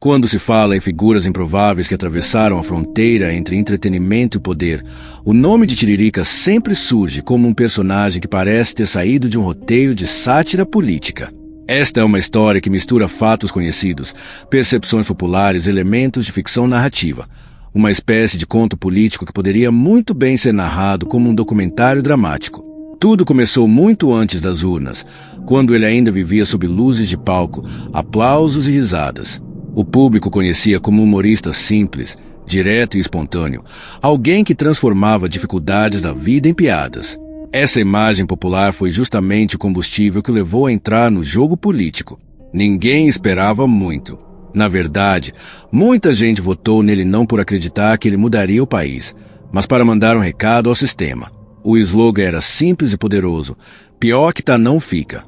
Quando se fala em figuras improváveis que atravessaram a fronteira entre entretenimento e poder, o nome de Tiririca sempre surge como um personagem que parece ter saído de um roteiro de sátira política. Esta é uma história que mistura fatos conhecidos, percepções populares e elementos de ficção narrativa. Uma espécie de conto político que poderia muito bem ser narrado como um documentário dramático. Tudo começou muito antes das urnas, quando ele ainda vivia sob luzes de palco, aplausos e risadas. O público conhecia como um humorista simples, direto e espontâneo, alguém que transformava dificuldades da vida em piadas. Essa imagem popular foi justamente o combustível que o levou a entrar no jogo político. Ninguém esperava muito. Na verdade, muita gente votou nele não por acreditar que ele mudaria o país, mas para mandar um recado ao sistema. O slogan era simples e poderoso: pior que tá não fica.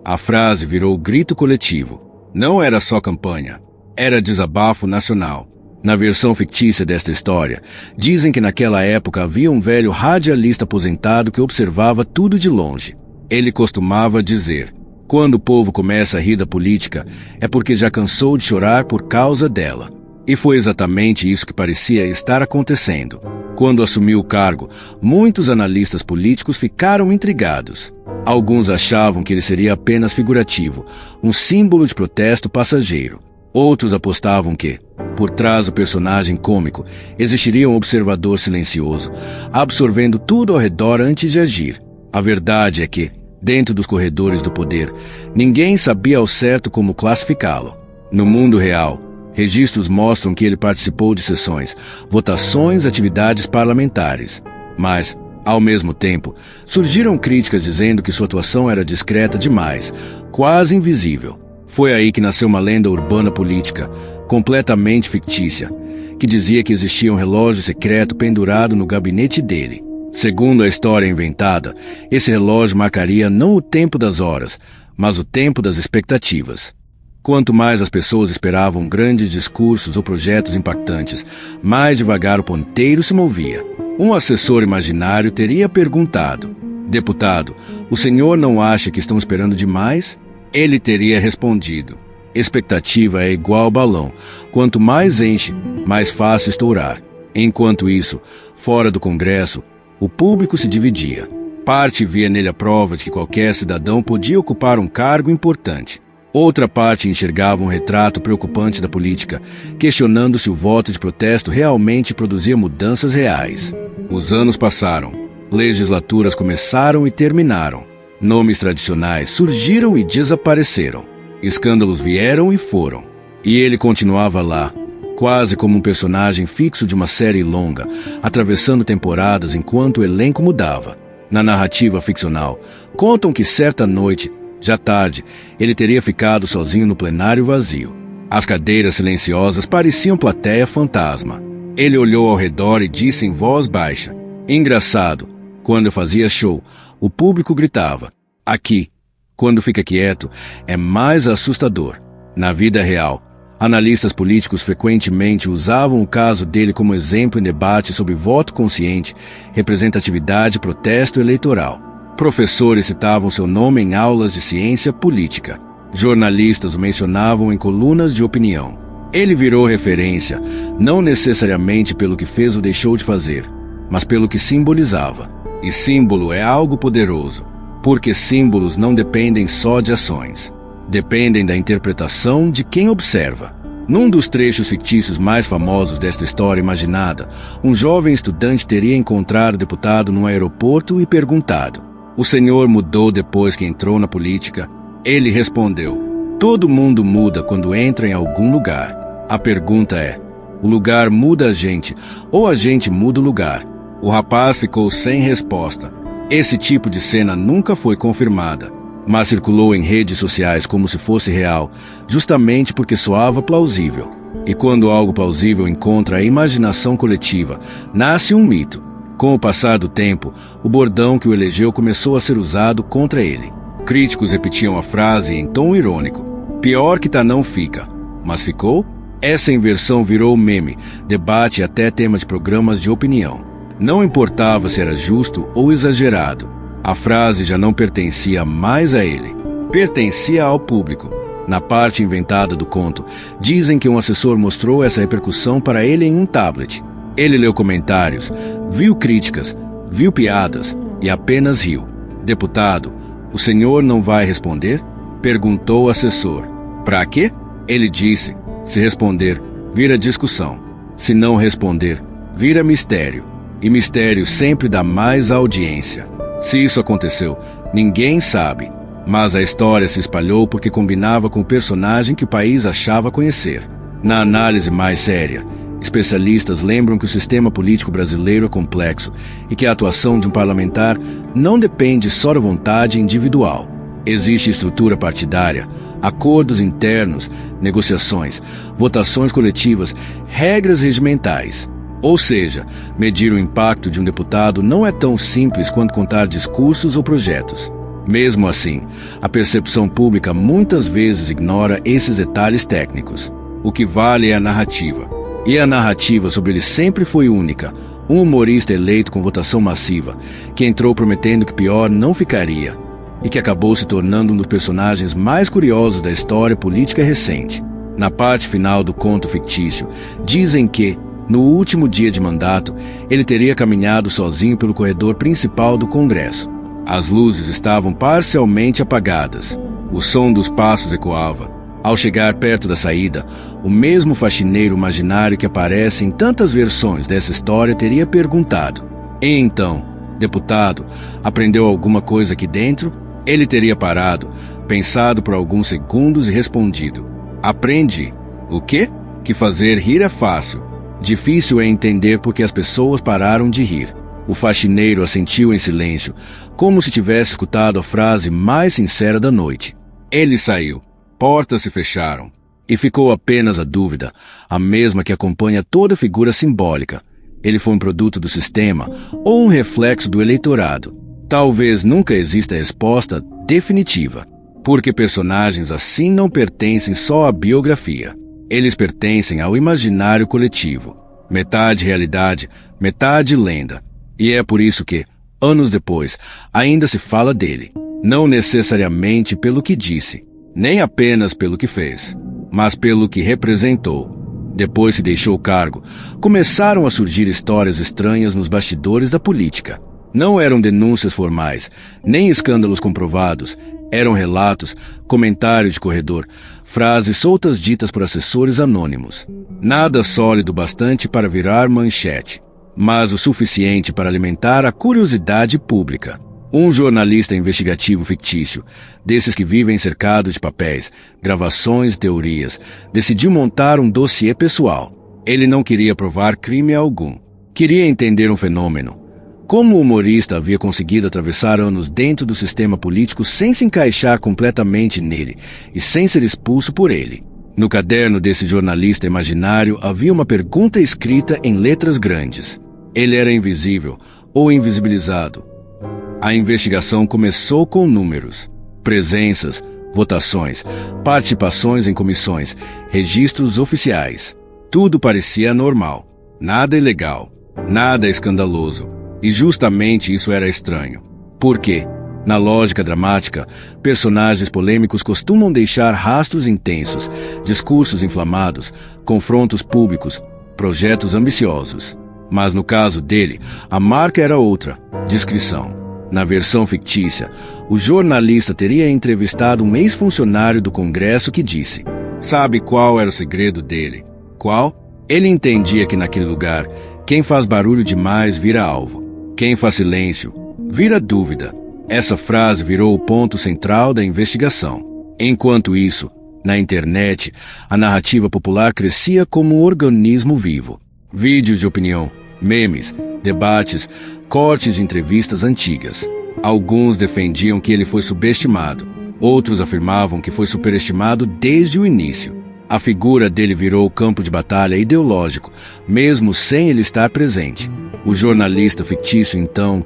A frase virou grito coletivo. Não era só campanha. Era desabafo nacional. Na versão fictícia desta história, dizem que naquela época havia um velho radialista aposentado que observava tudo de longe. Ele costumava dizer: quando o povo começa a rir da política, é porque já cansou de chorar por causa dela. E foi exatamente isso que parecia estar acontecendo. Quando assumiu o cargo, muitos analistas políticos ficaram intrigados. Alguns achavam que ele seria apenas figurativo, um símbolo de protesto passageiro. Outros apostavam que, por trás do personagem cômico, existiria um observador silencioso, absorvendo tudo ao redor antes de agir. A verdade é que, dentro dos corredores do poder, ninguém sabia ao certo como classificá-lo. No mundo real, registros mostram que ele participou de sessões, votações, atividades parlamentares. Mas, ao mesmo tempo, surgiram críticas dizendo que sua atuação era discreta demais, quase invisível. Foi aí que nasceu uma lenda urbana política, completamente fictícia, que dizia que existia um relógio secreto pendurado no gabinete dele. Segundo a história inventada, esse relógio marcaria não o tempo das horas, mas o tempo das expectativas. Quanto mais as pessoas esperavam grandes discursos ou projetos impactantes, mais devagar o ponteiro se movia. Um assessor imaginário teria perguntado: deputado, o senhor não acha que estão esperando demais? Ele teria respondido: expectativa é igual balão. Quanto mais enche, mais fácil estourar. Enquanto isso, fora do Congresso, o público se dividia. Parte via nele a prova de que qualquer cidadão podia ocupar um cargo importante. Outra parte enxergava um retrato preocupante da política, questionando se o voto de protesto realmente produzia mudanças reais. Os anos passaram. Legislaturas começaram e terminaram. Nomes tradicionais surgiram e desapareceram. Escândalos vieram e foram. E ele continuava lá, quase como um personagem fixo de uma série longa, atravessando temporadas enquanto o elenco mudava. Na narrativa ficcional, contam que certa noite, já tarde, ele teria ficado sozinho no plenário vazio. As cadeiras silenciosas pareciam plateia fantasma. Ele olhou ao redor e disse em voz baixa: engraçado, quando eu fazia show, o público gritava. Aqui, quando fica quieto, é mais assustador. Na vida real, analistas políticos frequentemente usavam o caso dele como exemplo em debates sobre voto consciente, representatividade e protesto eleitoral. Professores citavam seu nome em aulas de ciência política. Jornalistas o mencionavam em colunas de opinião. Ele virou referência, não necessariamente pelo que fez ou deixou de fazer, mas pelo que simbolizava. E símbolo é algo poderoso, porque símbolos não dependem só de ações. Dependem da interpretação de quem observa. Num dos trechos fictícios mais famosos desta história imaginada, um jovem estudante teria encontrado o deputado num aeroporto e perguntado: o senhor mudou depois que entrou na política? Ele respondeu: todo mundo muda quando entra em algum lugar. A pergunta é: o lugar muda a gente ou a gente muda o lugar? O rapaz ficou sem resposta. Esse tipo de cena nunca foi confirmada, mas circulou em redes sociais como se fosse real, justamente porque soava plausível. E quando algo plausível encontra a imaginação coletiva, nasce um mito. Com o passar do tempo, o bordão que o elegeu começou a ser usado contra ele. Críticos repetiam a frase em tom irônico: pior que tá não fica. Mas ficou? Essa inversão virou meme, debate e até tema de programas de opinião. Não importava se era justo ou exagerado. A frase já não pertencia mais a ele. Pertencia ao público. Na parte inventada do conto, dizem que um assessor mostrou essa repercussão para ele em um tablet. Ele leu comentários, viu críticas, viu piadas e apenas riu. Deputado, o senhor não vai responder? Perguntou o assessor. Pra quê? Ele disse, se responder, vira discussão. Se não responder, vira mistério. E mistério sempre dá mais audiência. Se isso aconteceu, ninguém sabe. Mas a história se espalhou porque combinava com o personagem que o país achava conhecer. Na análise mais séria, especialistas lembram que o sistema político brasileiro é complexo e que a atuação de um parlamentar não depende só da vontade individual. Existe estrutura partidária, acordos internos, negociações, votações coletivas, regras regimentais. Ou seja, medir o impacto de um deputado não é tão simples quanto contar discursos ou projetos. Mesmo assim, a percepção pública muitas vezes ignora esses detalhes técnicos. O que vale é a narrativa. E a narrativa sobre ele sempre foi única. Um humorista eleito com votação massiva, que entrou prometendo que pior não ficaria, e que acabou se tornando um dos personagens mais curiosos da história política recente. Na parte final do conto fictício, dizem que, no último dia de mandato, ele teria caminhado sozinho pelo corredor principal do Congresso. As luzes estavam parcialmente apagadas. O som dos passos ecoava. Ao chegar perto da saída, o mesmo faxineiro imaginário que aparece em tantas versões dessa história teria perguntado: "E então, deputado, aprendeu alguma coisa aqui dentro?" Ele teria parado, pensado por alguns segundos e respondido: "Aprendi. O quê? Que fazer rir é fácil. Difícil é entender porque as pessoas pararam de rir." O faxineiro assentiu em silêncio, como se tivesse escutado a frase mais sincera da noite. Ele saiu. Portas se fecharam. E ficou apenas a dúvida, a mesma que acompanha toda figura simbólica. Ele foi um produto do sistema ou um reflexo do eleitorado? Talvez nunca exista resposta definitiva, porque personagens assim não pertencem só à biografia. Eles pertencem ao imaginário coletivo. Metade realidade, metade lenda. E é por isso que, anos depois, ainda se fala dele. Não necessariamente pelo que disse, nem apenas pelo que fez, mas pelo que representou. Depois que deixou o cargo, começaram a surgir histórias estranhas nos bastidores da política. Não eram denúncias formais, nem escândalos comprovados. Eram relatos, comentários de corredor, frases soltas ditas por assessores anônimos. Nada sólido bastante para virar manchete, mas o suficiente para alimentar a curiosidade pública. Um jornalista investigativo fictício, desses que vivem cercado de papéis, gravações e teorias, decidiu montar um dossiê pessoal. Ele não queria provar crime algum. Queria entender um fenômeno. Como o humorista havia conseguido atravessar anos dentro do sistema político sem se encaixar completamente nele e sem ser expulso por ele. No caderno desse jornalista imaginário havia uma pergunta escrita em letras grandes. Ele era invisível ou invisibilizado. A investigação começou com números, presenças, votações, participações em comissões, registros oficiais. Tudo parecia normal, nada ilegal, nada escandaloso. E justamente isso era estranho. Porque, na lógica dramática, personagens polêmicos costumam deixar rastros intensos, discursos inflamados, confrontos públicos, projetos ambiciosos. Mas no caso dele, a marca era outra: discrição. Na versão fictícia, o jornalista teria entrevistado um ex-funcionário do Congresso que disse: sabe qual era o segredo dele? Qual? Ele entendia que naquele lugar, quem faz barulho demais vira alvo. Quem faz silêncio vira dúvida. Essa frase virou o ponto central da investigação. Enquanto isso, na internet, a narrativa popular crescia como um organismo vivo. Vídeos de opinião, memes, debates, cortes de entrevistas antigas. Alguns defendiam que ele foi subestimado. Outros afirmavam que foi superestimado desde o início. A figura dele virou campo de batalha ideológico, mesmo sem ele estar presente. O jornalista fictício, então,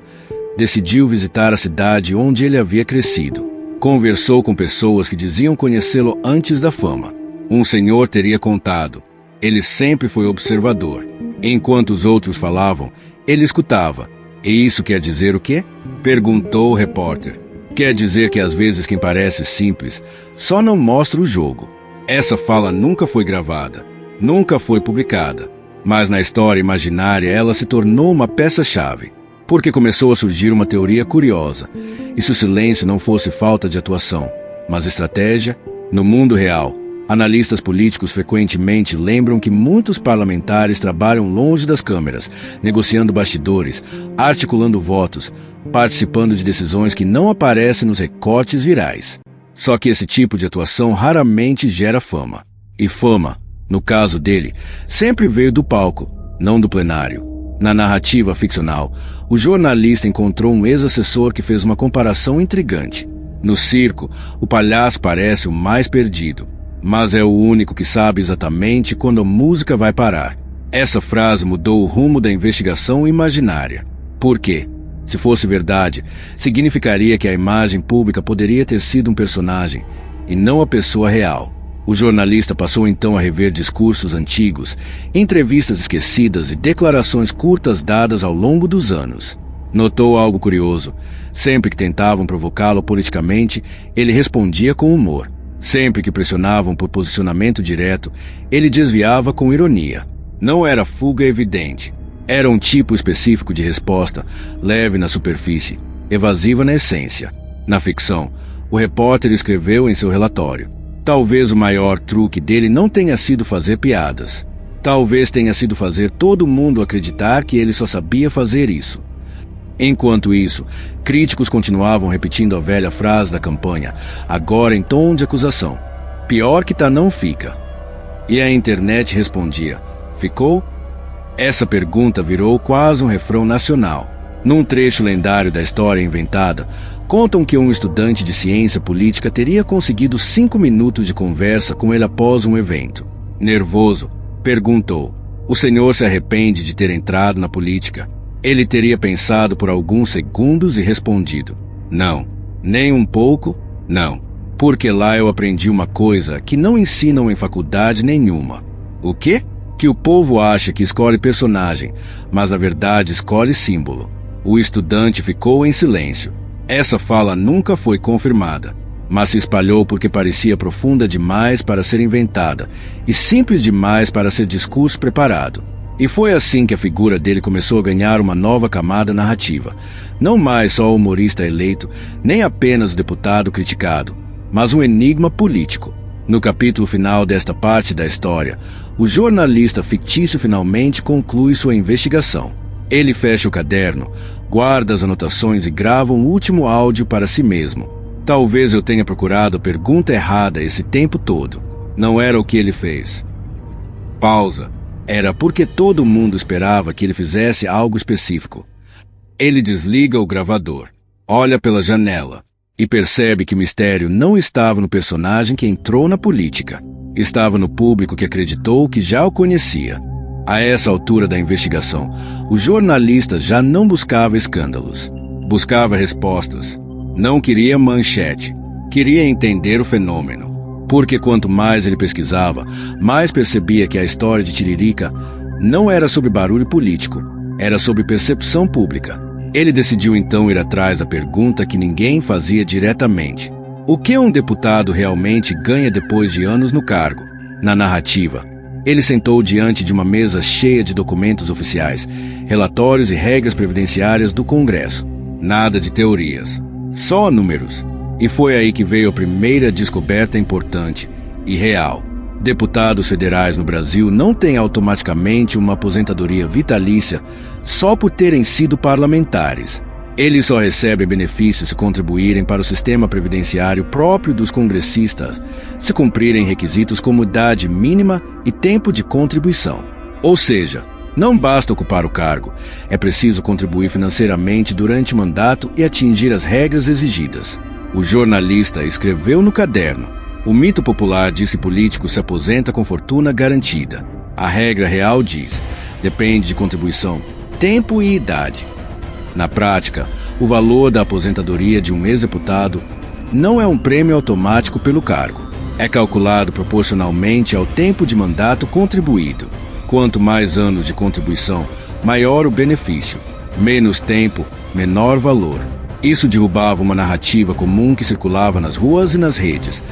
decidiu visitar a cidade onde ele havia crescido. Conversou com pessoas que diziam conhecê-lo antes da fama. Um senhor teria contado: ele sempre foi observador. Enquanto os outros falavam, ele escutava. E isso quer dizer o quê? Perguntou o repórter. Quer dizer que às vezes quem parece simples só não mostra o jogo. Essa fala nunca foi gravada, nunca foi publicada, mas na história imaginária ela se tornou uma peça-chave, porque começou a surgir uma teoria curiosa. E se o silêncio não fosse falta de atuação, mas estratégia? No mundo real, analistas políticos frequentemente lembram que muitos parlamentares trabalham longe das câmeras, negociando bastidores, articulando votos, participando de decisões que não aparecem nos recortes virais. Só que esse tipo de atuação raramente gera fama. E fama, no caso dele, sempre veio do palco, não do plenário. Na narrativa ficcional, o jornalista encontrou um ex-assessor que fez uma comparação intrigante. No circo, o palhaço parece o mais perdido, mas é o único que sabe exatamente quando a música vai parar. Essa frase mudou o rumo da investigação imaginária. Por quê? Se fosse verdade, significaria que a imagem pública poderia ter sido um personagem, e não a pessoa real. O jornalista passou então a rever discursos antigos, entrevistas esquecidas e declarações curtas dadas ao longo dos anos. Notou algo curioso. Sempre que tentavam provocá-lo politicamente, ele respondia com humor. Sempre que pressionavam por posicionamento direto, ele desviava com ironia. Não era fuga evidente. Era um tipo específico de resposta, leve na superfície, evasiva na essência. Na ficção, o repórter escreveu em seu relatório: talvez o maior truque dele não tenha sido fazer piadas. Talvez tenha sido fazer todo mundo acreditar que ele só sabia fazer isso. Enquanto isso, críticos continuavam repetindo a velha frase da campanha, agora em tom de acusação: pior que tá não fica. E a internet respondia: ficou? Essa pergunta virou quase um refrão nacional. Num trecho lendário da história inventada, contam que um estudante de ciência política teria conseguido 5 minutos de conversa com ele após um evento. Nervoso, perguntou: o senhor se arrepende de ter entrado na política? Ele teria pensado por alguns segundos e respondido: não, nem um pouco, não. Porque lá eu aprendi uma coisa que não ensinam em faculdade nenhuma. O quê? Que o povo acha que escolhe personagem, mas na verdade escolhe símbolo. O estudante ficou em silêncio. Essa fala nunca foi confirmada, mas se espalhou porque parecia profunda demais para ser inventada e simples demais para ser discurso preparado. E foi assim que a figura dele começou a ganhar uma nova camada narrativa. Não mais só o humorista eleito, nem apenas o deputado criticado, mas um enigma político. No capítulo final desta parte da história, o jornalista fictício finalmente conclui sua investigação. Ele fecha o caderno, guarda as anotações e grava um último áudio para si mesmo. Talvez eu tenha procurado a pergunta errada esse tempo todo. Não era o que ele fez. Pausa. Era porque todo mundo esperava que ele fizesse algo específico. Ele desliga o gravador, olha pela janela e percebe que o mistério não estava no personagem que entrou na política. Estava no público que acreditou que já o conhecia. A essa altura da investigação, o jornalista já não buscava escândalos. Buscava respostas. Não queria manchete. Queria entender o fenômeno. Porque quanto mais ele pesquisava, mais percebia que a história de Tiririca não era sobre barulho político, era sobre percepção pública. Ele decidiu então ir atrás da pergunta que ninguém fazia diretamente: o que um deputado realmente ganha depois de anos no cargo? Na narrativa, ele sentou diante de uma mesa cheia de documentos oficiais, relatórios e regras previdenciárias do Congresso. Nada de teorias, só números. E foi aí que veio a primeira descoberta importante e real. Deputados federais no Brasil não têm automaticamente uma aposentadoria vitalícia só por terem sido parlamentares. Eles só recebem benefícios se contribuírem para o sistema previdenciário próprio dos congressistas, se cumprirem requisitos como idade mínima e tempo de contribuição. Ou seja, não basta ocupar o cargo, é preciso contribuir financeiramente durante o mandato e atingir as regras exigidas. O jornalista escreveu no caderno: o mito popular diz que político se aposenta com fortuna garantida. A regra real diz: depende de contribuição, tempo e idade. Na prática, o valor da aposentadoria de um ex-deputado não é um prêmio automático pelo cargo. É calculado proporcionalmente ao tempo de mandato contribuído. Quanto mais anos de contribuição, maior o benefício. Menos tempo, menor valor. Isso derrubava uma narrativa comum que circulava nas ruas e nas redes.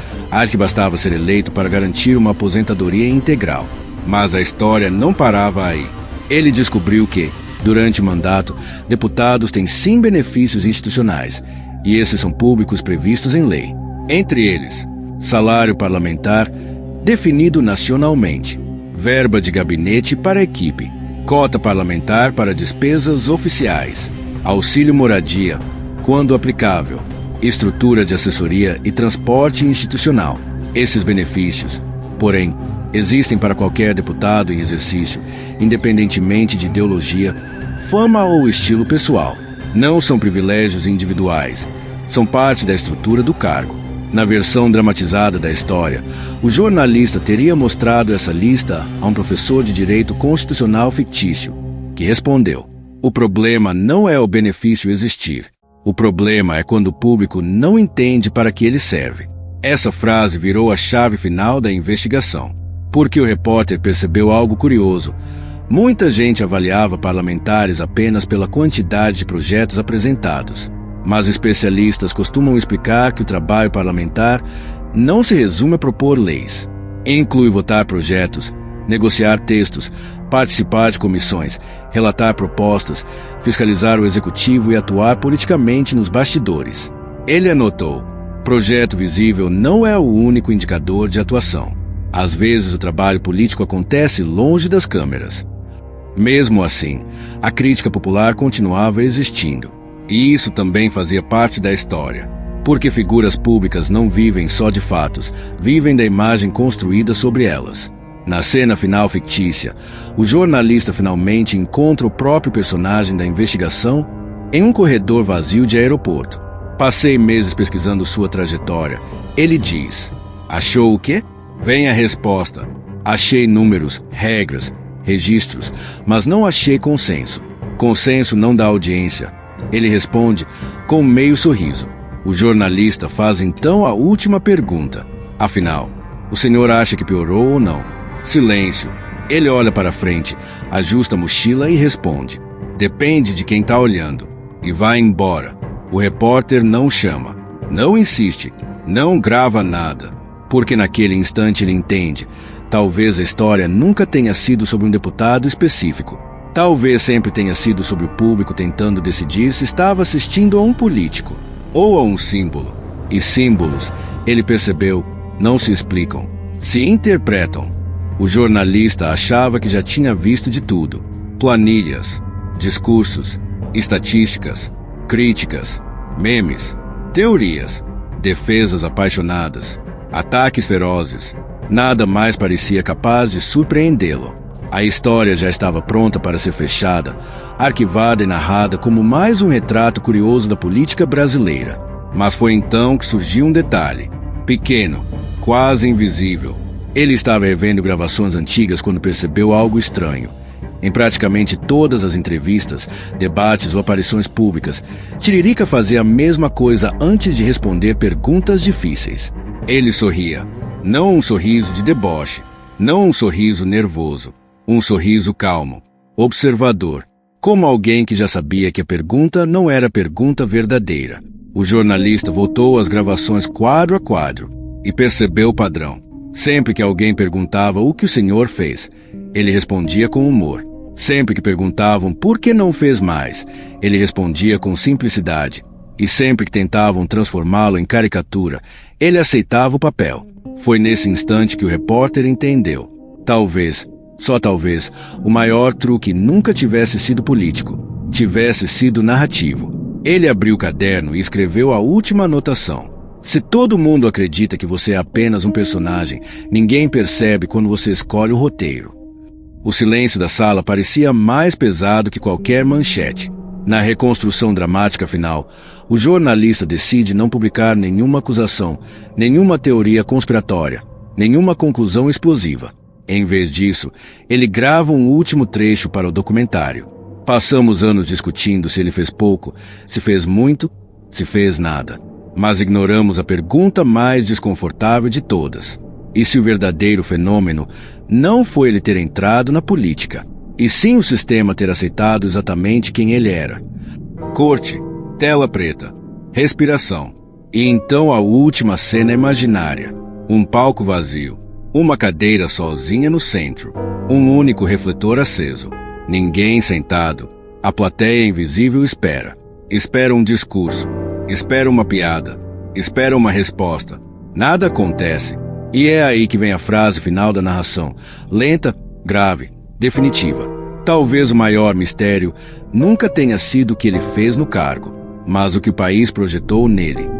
Que bastava ser eleito para garantir uma aposentadoria integral. Mas a história não parava aí. Ele descobriu que, durante o mandato, deputados têm sim benefícios institucionais, e esses são públicos previstos em lei. Entre eles, salário parlamentar definido nacionalmente, verba de gabinete para a equipe, cota parlamentar para despesas oficiais, auxílio moradia, quando aplicável, estrutura de assessoria e transporte institucional. Esses benefícios, porém, existem para qualquer deputado em exercício, independentemente de ideologia, fama ou estilo pessoal. Não são privilégios individuais, são parte da estrutura do cargo. Na versão dramatizada da história, o jornalista teria mostrado essa lista a um professor de direito constitucional fictício, que respondeu: o problema não é o benefício existir. O problema é quando o público não entende para que ele serve. Essa frase virou a chave final da investigação, porque o repórter percebeu algo curioso. Muita gente avaliava parlamentares apenas pela quantidade de projetos apresentados. Mas especialistas costumam explicar que o trabalho parlamentar não se resume a propor leis. Inclui votar projetos, negociar textos, participar de comissões, relatar propostas, fiscalizar o executivo e atuar politicamente nos bastidores. Ele anotou: projeto visível não é o único indicador de atuação. Às vezes o trabalho político acontece longe das câmeras. Mesmo assim, a crítica popular continuava existindo. E isso também fazia parte da história. Porque figuras públicas não vivem só de fatos, vivem da imagem construída sobre elas. Na cena final fictícia, o jornalista finalmente encontra o próprio personagem da investigação em um corredor vazio de aeroporto. Passei meses pesquisando sua trajetória. Ele diz: achou o quê? Vem a resposta. Achei números, regras, registros, mas não achei consenso. Consenso não dá audiência. Ele responde com meio sorriso. O jornalista faz então a última pergunta: afinal, o senhor acha que piorou ou não? Silêncio. Ele olha para frente, ajusta a mochila e responde: depende de quem está olhando. E vai embora. O repórter não chama, não insiste, não grava nada. Porque naquele instante ele entende: talvez a história nunca tenha sido sobre um deputado específico. Talvez sempre tenha sido sobre o público tentando decidir se estava assistindo a um político ou a um símbolo. E símbolos, ele percebeu, não se explicam, se interpretam. O jornalista achava que já tinha visto de tudo: planilhas, discursos, estatísticas, críticas, memes, teorias, defesas apaixonadas, ataques ferozes. Nada mais parecia capaz de surpreendê-lo. A história já estava pronta para ser fechada, arquivada e narrada como mais um retrato curioso da política brasileira. Mas foi então que surgiu um detalhe, pequeno, quase invisível. Ele estava revendo gravações antigas quando percebeu algo estranho. Em praticamente todas as entrevistas, debates ou aparições públicas, Tiririca fazia a mesma coisa antes de responder perguntas difíceis. Ele sorria, não um sorriso de deboche, não um sorriso nervoso. Um sorriso calmo, observador, como alguém que já sabia que a pergunta não era pergunta verdadeira. O jornalista voltou às gravações quadro a quadro e percebeu o padrão. Sempre que alguém perguntava o que o senhor fez, ele respondia com humor. Sempre que perguntavam por que não fez mais, ele respondia com simplicidade. E sempre que tentavam transformá-lo em caricatura, ele aceitava o papel. Foi nesse instante que o repórter entendeu. Talvez, só talvez, o maior truque nunca tivesse sido político, tivesse sido narrativo. Ele abriu o caderno e escreveu a última anotação. Se todo mundo acredita que você é apenas um personagem, ninguém percebe quando você escolhe o roteiro. O silêncio da sala parecia mais pesado que qualquer manchete. Na reconstrução dramática final, o jornalista decide não publicar nenhuma acusação, nenhuma teoria conspiratória, nenhuma conclusão explosiva. Em vez disso, ele grava um último trecho para o documentário. Passamos anos discutindo se ele fez pouco, se fez muito, se fez nada. Mas ignoramos a pergunta mais desconfortável de todas. E se o verdadeiro fenômeno não foi ele ter entrado na política, e sim o sistema ter aceitado exatamente quem ele era? Corte, tela preta. respiração. E então a última cena imaginária. Um palco vazio. Uma cadeira sozinha no centro. Um único refletor aceso. Ninguém sentado. A plateia invisível espera. Espera um discurso. Espera uma piada. Espera uma resposta. Nada acontece. E é aí que vem a frase final da narração. Lenta, grave, definitiva. Talvez o maior mistério nunca tenha sido o que ele fez no cargo, mas o que o país projetou nele.